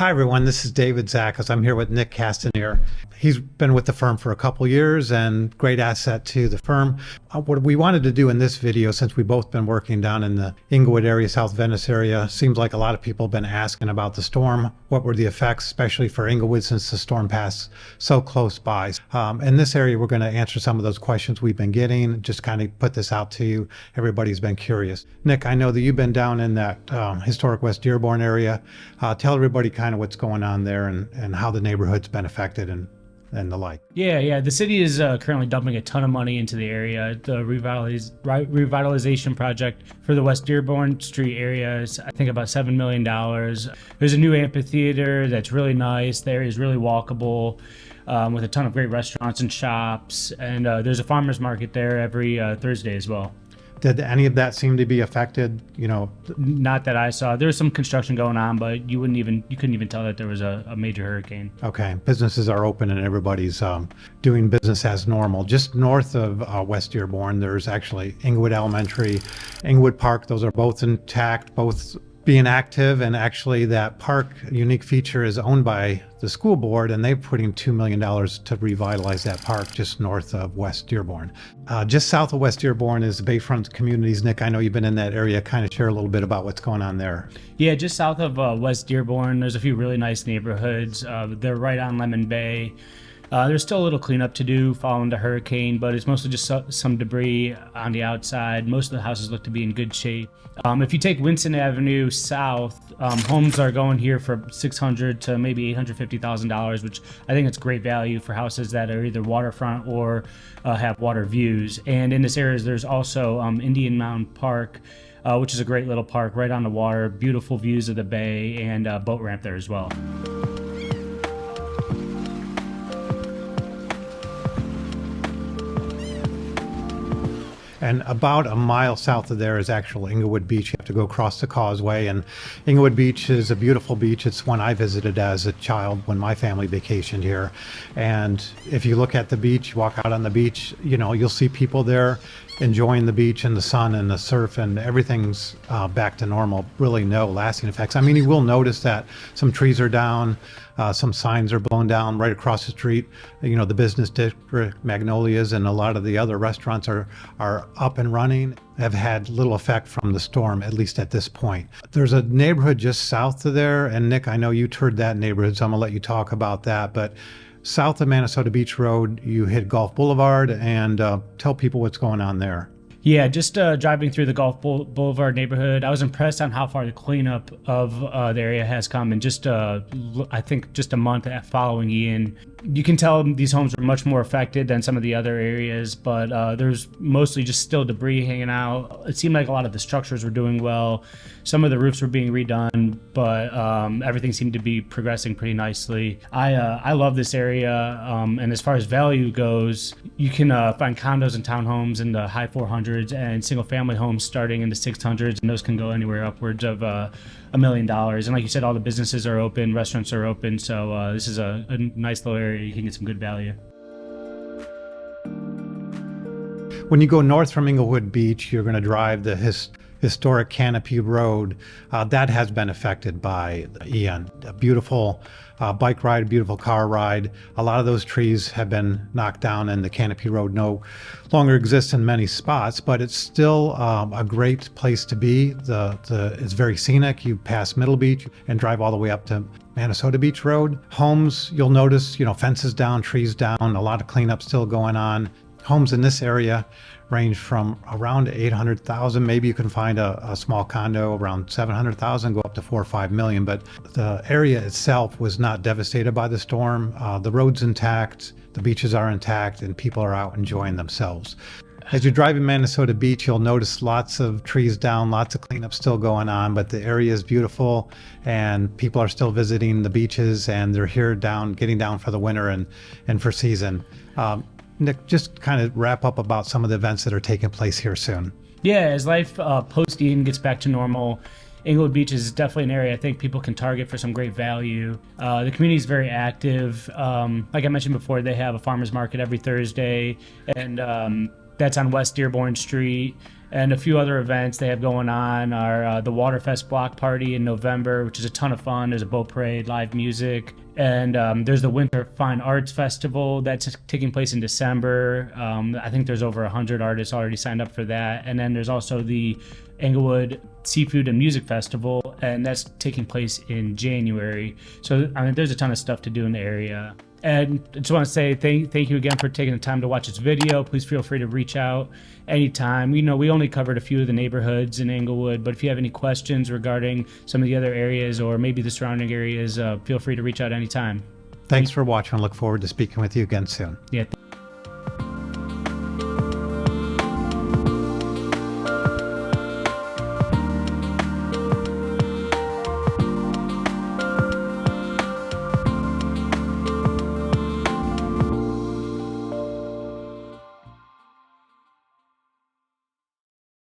Hi, everyone. This is David Zakas. I'm here with Nick Castanier. He's been with the firm for a couple years and great asset to the firm. What we wanted to do in this video, since we've both been working down in the Englewood area, South Venice area, seems like a lot of people have been asking about the storm. What were the effects, especially for Englewood, since the storm passed so close by? In this area, we're going to answer some of those questions we've been getting, just kind of put this out to you. Everybody's been curious. Nick, I know that you've been down in that Historic West Dearborn area. Tell everybody kind of what's going on there and how the neighborhood's been affected and the like. Yeah. The city is currently dumping a ton of money into the area. The revitalization project for the West Dearborn Street area is, I think, about $7 million. There's a new amphitheater that's really nice. The area is really walkable, with a ton of great restaurants and shops. And there's a farmer's market there every Thursday as well. Did any of that seem to be affected? Not that I saw. There was some construction going on, but you couldn't even tell that there was a major hurricane. Okay, businesses are open and everybody's doing business as normal. Just north of West Dearborn, there's actually Englewood Elementary, Englewood Park. Those are both intact, both being active, and actually that park unique feature is owned by the school board, and they're putting $2 million to revitalize that park just north of West Dearborn. Just south of West Dearborn is the Bayfront Communities. Nick, I know you've been in that area. Kind of share a little bit about what's going on there. Yeah, just south of West Dearborn, there's a few really nice neighborhoods. They're right on Lemon Bay. There's still a little cleanup to do following the hurricane, but it's mostly just some debris on the outside. Most of the houses look to be in good shape. If you take Winston Avenue south, homes are going here for $600,000 to maybe $850,000, which I think it's great value for houses that are either waterfront or have water views. And in this area, there's also Indian Mound Park, which is a great little park right on the water, beautiful views of the bay, and a boat ramp there as well. And about a mile south of there is actual Englewood Beach. You have to go across the causeway, and Englewood Beach is a beautiful beach. It's one I visited as a child when my family vacationed here. And if you look at the beach, walk out on the beach, you'll see people there enjoying the beach and the sun and the surf, and everything's back to normal. Really no lasting effects. I mean, you will notice that some trees are down, some signs are blown down right across the street. The business district, Magnolias, and a lot of the other restaurants are up and running, have had little effect from the storm, at least at this point. There's a neighborhood just south of there, and Nick, I know you toured that neighborhood, so I'm gonna let you talk about that, but south of Manasota Beach Road, you hit Gulf Boulevard, and tell people what's going on there. Yeah, just driving through the Gulf Boulevard neighborhood, I was impressed on how far the cleanup of the area has come in just, I think, just a month following Ian. You can tell these homes are much more affected than some of the other areas, but there's mostly just still debris hanging out. It seemed like a lot of the structures were doing well. Some of the roofs were being redone, but everything seemed to be progressing pretty nicely. I love this area, and as far as value goes, you can find condos and townhomes in the high 400s and single-family homes starting in the 600s, and those can go anywhere upwards of $1 million. And like you said, all the businesses are open, restaurants are open, so this is a nice little area. You can get some good value. When you go north from Englewood Beach, you're going to drive the historic Canopy Road. That has been affected by Ian. A beautiful bike ride, beautiful car ride. A lot of those trees have been knocked down, and the Canopy Road no longer exists in many spots, but it's still a great place to be. It's very scenic. You pass Middle Beach and drive all the way up to Manasota Beach Road. Homes, you'll notice, fences down, trees down, a lot of cleanup still going on. Homes in this area range from around 800,000. Maybe you can find a small condo around 700,000, go up to 4 or 5 million. But the area itself was not devastated by the storm. The road's intact, the beaches are intact, and people are out enjoying themselves. As you're driving Manasota Beach, you'll notice lots of trees down, lots of cleanup still going on, but the area is beautiful, and people are still visiting the beaches, and they're here getting down for the winter and for season. Nick, just kind of wrap up about some of the events that are taking place here soon. Yeah, as life post-Ian gets back to normal, Englewood Beach is definitely an area I think people can target for some great value. The community is very active. Like I mentioned before, they have a farmer's market every Thursday, and that's on West Dearborn Street. And a few other events they have going on are the Waterfest Block Party in November, which is a ton of fun. There's a boat parade, live music, and there's the Winter Fine Arts Festival that's taking place in December. I think there's over 100 artists already signed up for that. And then there's also the Englewood Seafood and Music Festival, and that's taking place in January. So, I mean, there's a ton of stuff to do in the area. And I just want to say thank you again for taking the time to watch this video. Please feel free to reach out anytime. You know, we only covered a few of the neighborhoods in Englewood, but if you have any questions regarding some of the other areas or maybe the surrounding areas, feel free to reach out anytime. Thanks for watching. I look forward to speaking with you again soon. Yeah.